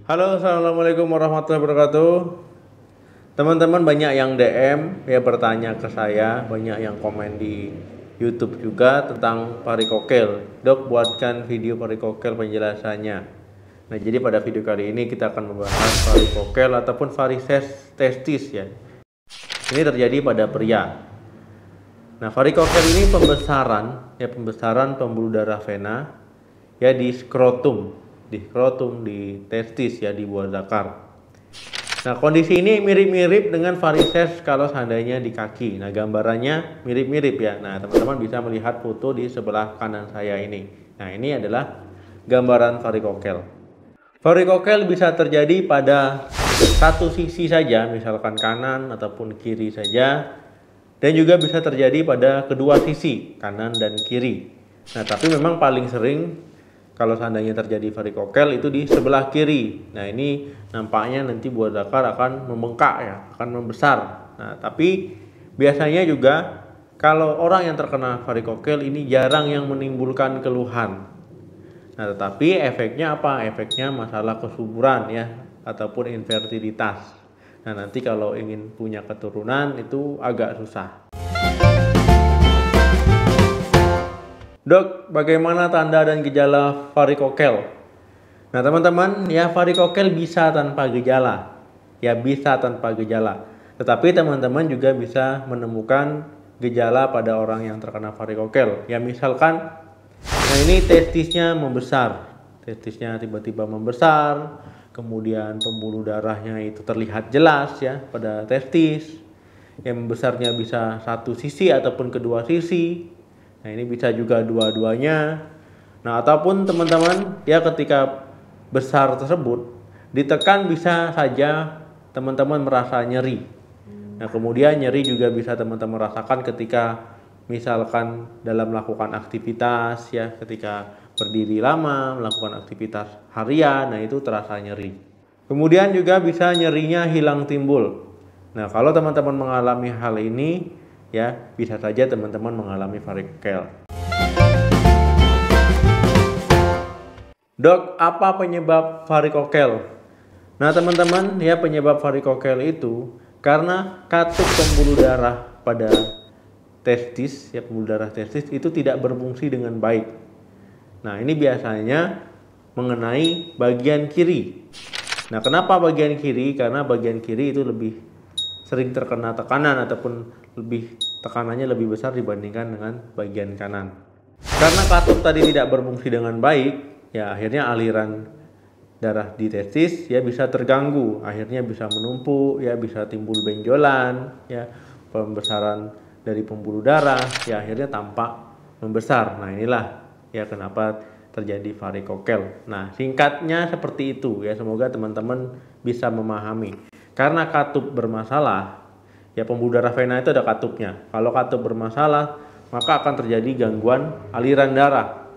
Halo, assalamualaikum warahmatullahi wabarakatuh. Teman-teman banyak yang DM ya bertanya ke saya, banyak yang komen di YouTube juga tentang varikokel. Dok, buatkan video varikokel penjelasannya. Nah, jadi pada video kali ini kita akan membahas varikokel ataupun varises testis ya. Ini terjadi pada pria. Nah, varikokel ini pembesaran pembuluh darah vena ya di skrotum, di testis ya, di buah zakar. Nah, kondisi ini mirip-mirip dengan varises kalau seandainya di kaki. Nah, gambarannya mirip-mirip ya. Nah, teman-teman bisa melihat foto di sebelah kanan saya ini. Nah, ini adalah gambaran varikokel. Varikokel bisa terjadi pada satu sisi saja, misalkan kanan ataupun kiri saja. Dan juga bisa terjadi pada kedua sisi, kanan dan kiri. Nah, tapi memang paling sering kalau seandainya terjadi varikokel itu di sebelah kiri. Nah, ini nampaknya nanti buah zakar akan membengkak ya, akan membesar. Nah, tapi biasanya juga kalau orang yang terkena varikokel ini jarang yang menimbulkan keluhan. Nah, tetapi efeknya apa? Efeknya masalah kesuburan ya, ataupun infertilitas. Nah, nanti kalau ingin punya keturunan itu agak susah. Dok, bagaimana tanda dan gejala varikokel? Nah, teman-teman, ya varikokel bisa tanpa gejala. Ya, bisa tanpa gejala. Tetapi teman-teman juga bisa menemukan gejala pada orang yang terkena varikokel. Ya, misalkan, nah ini testisnya membesar. Testisnya tiba-tiba membesar, kemudian pembuluh darahnya itu terlihat jelas ya pada testis. Yang membesarnya bisa satu sisi ataupun kedua sisi. Nah, ini bisa juga dua-duanya. Nah, ataupun teman-teman ya ketika besar tersebut ditekan bisa saja teman-teman merasa nyeri. Nah, kemudian nyeri juga bisa teman-teman rasakan ketika misalkan dalam melakukan aktivitas ya, ketika berdiri lama, melakukan aktivitas harian, nah itu terasa nyeri. Kemudian juga bisa nyerinya hilang timbul. Nah, kalau teman-teman mengalami hal ini ya, bisa saja teman-teman mengalami varikokel. Dok, apa penyebab varikokel? Nah, teman-teman, ya penyebab varikokel itu karena katup pembuluh darah pada testis, ya pembuluh darah testis itu tidak berfungsi dengan baik. Nah, ini biasanya mengenai bagian kiri. Nah, kenapa bagian kiri? Karena bagian kiri itu lebih sering terkena tekanan ataupun tekanannya lebih besar dibandingkan dengan bagian kanan. Karena katup tadi tidak berfungsi dengan baik, ya akhirnya aliran darah di testis ya bisa terganggu, akhirnya bisa menumpuk, ya bisa timbul benjolan, ya pembesaran dari pembuluh darah, ya akhirnya tampak membesar. Nah, inilah ya kenapa terjadi varikokel. Nah, singkatnya seperti itu ya, semoga teman-teman bisa memahami. Karena katup bermasalah, ya pembuluh darah vena itu ada katupnya. Kalau katup bermasalah, maka akan terjadi gangguan aliran darah.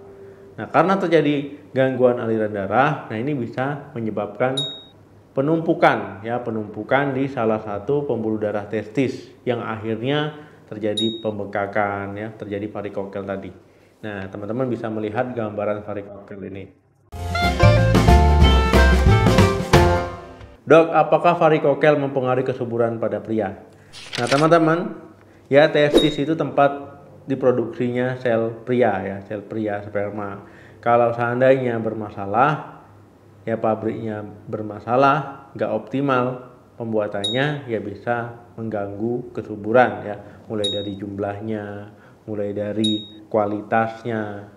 Nah, karena terjadi gangguan aliran darah, nah ini bisa menyebabkan penumpukan di salah satu pembuluh darah testis yang akhirnya terjadi pembengkakan ya, terjadi varikokel tadi. Nah, teman-teman bisa melihat gambaran varikokel ini. Dok, apakah varikokel mempengaruhi kesuburan pada pria? Nah, teman-teman, ya testis itu tempat diproduksinya sel pria ya, sel pria sperma. Kalau seandainya bermasalah, ya pabriknya bermasalah, nggak optimal pembuatannya, ya bisa mengganggu kesuburan ya, mulai dari jumlahnya, mulai dari kualitasnya,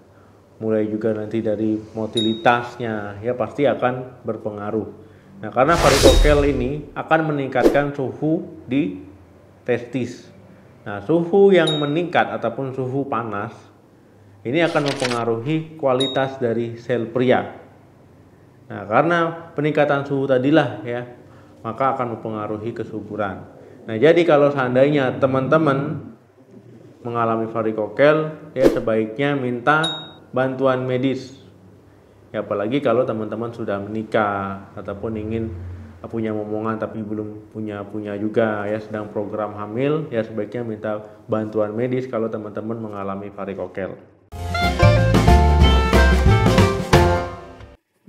mulai juga nanti dari motilitasnya, ya pasti akan berpengaruh. Nah, karena varikokel ini akan meningkatkan suhu di testis. Nah, suhu yang meningkat ataupun suhu panas ini akan mempengaruhi kualitas dari sel pria. Nah, karena peningkatan suhu tadilah ya, maka akan mempengaruhi kesuburan. Nah, jadi kalau seandainya teman-teman mengalami varikokel, ya sebaiknya minta bantuan medis. Ya, apalagi kalau teman-teman sudah menikah ataupun ingin punya momongan tapi belum punya juga ya, sedang program hamil, ya sebaiknya minta bantuan medis kalau teman-teman mengalami varikokel.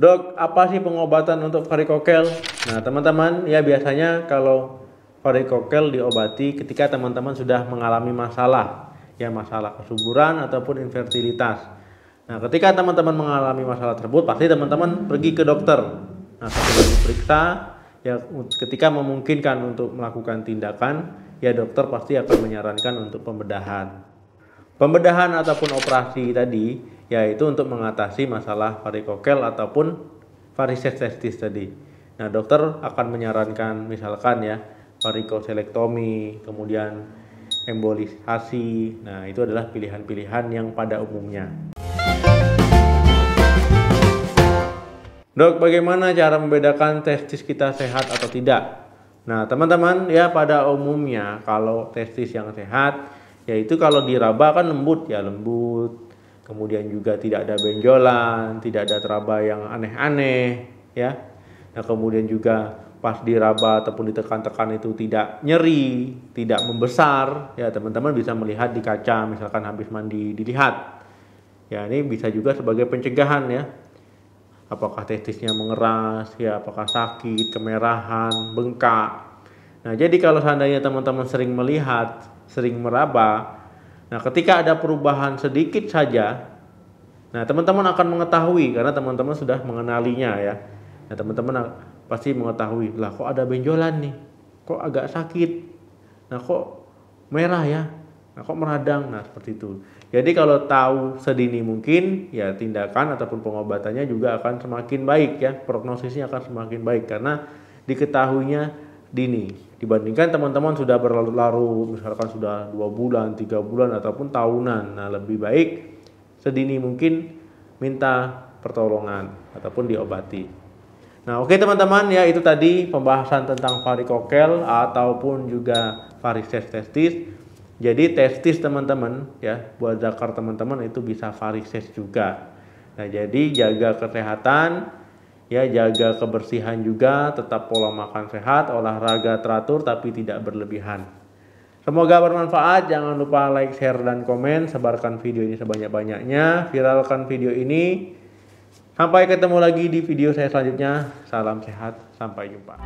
Dok, apa sih pengobatan untuk varikokel? Nah, teman-teman, ya biasanya kalau varikokel diobati ketika teman-teman sudah mengalami masalah, ya masalah kesuburan ataupun infertilitas. Nah, ketika teman-teman mengalami masalah tersebut, pasti teman-teman pergi ke dokter. Nah, setelah diperiksa, ya ketika memungkinkan untuk melakukan tindakan, ya dokter pasti akan menyarankan untuk pembedahan. Pembedahan ataupun operasi tadi yaitu untuk mengatasi masalah varikokel ataupun varises testis tadi. Nah, dokter akan menyarankan misalkan ya varikoselektomi, kemudian embolisasi. Nah, itu adalah pilihan-pilihan yang pada umumnya. Dok, bagaimana cara membedakan testis kita sehat atau tidak? Nah, teman-teman, ya pada umumnya kalau testis yang sehat yaitu kalau diraba kan lembut, kemudian juga tidak ada benjolan, tidak ada teraba yang aneh-aneh ya. Nah, kemudian juga pas diraba ataupun ditekan-tekan itu tidak nyeri, tidak membesar ya. Teman-teman bisa melihat di kaca misalkan habis mandi dilihat ya, ini bisa juga sebagai pencegahan ya, apakah testisnya mengeras ya, apakah sakit, kemerahan, bengkak. Nah, jadi kalau seandainya teman-teman sering melihat, sering meraba, nah ketika ada perubahan sedikit saja, nah teman-teman akan mengetahui karena teman-teman sudah mengenalinya ya. Nah, teman-teman pasti mengetahui, lah kok ada benjolan nih, kok agak sakit, nah kok merah ya, nah kok meradang, nah seperti itu. Jadi kalau tahu sedini mungkin ya tindakan ataupun pengobatannya juga akan semakin baik ya, prognosisnya akan semakin baik karena diketahuinya dini dibandingkan teman-teman sudah berlarut-larut misalkan sudah 2 bulan, 3 bulan ataupun tahunan. Nah, lebih baik sedini mungkin minta pertolongan ataupun diobati. Nah, oke teman-teman, ya itu tadi pembahasan tentang varikokel ataupun juga varises testis. Jadi testis teman-teman ya, buat zakar teman-teman itu bisa varises juga. Nah, jadi jaga kesehatan, ya jaga kebersihan juga, tetap pola makan sehat, olahraga teratur tapi tidak berlebihan. Semoga bermanfaat, jangan lupa like, share, dan komen, sebarkan video ini sebanyak-banyaknya, viralkan video ini. Sampai ketemu lagi di video saya selanjutnya, salam sehat, sampai jumpa.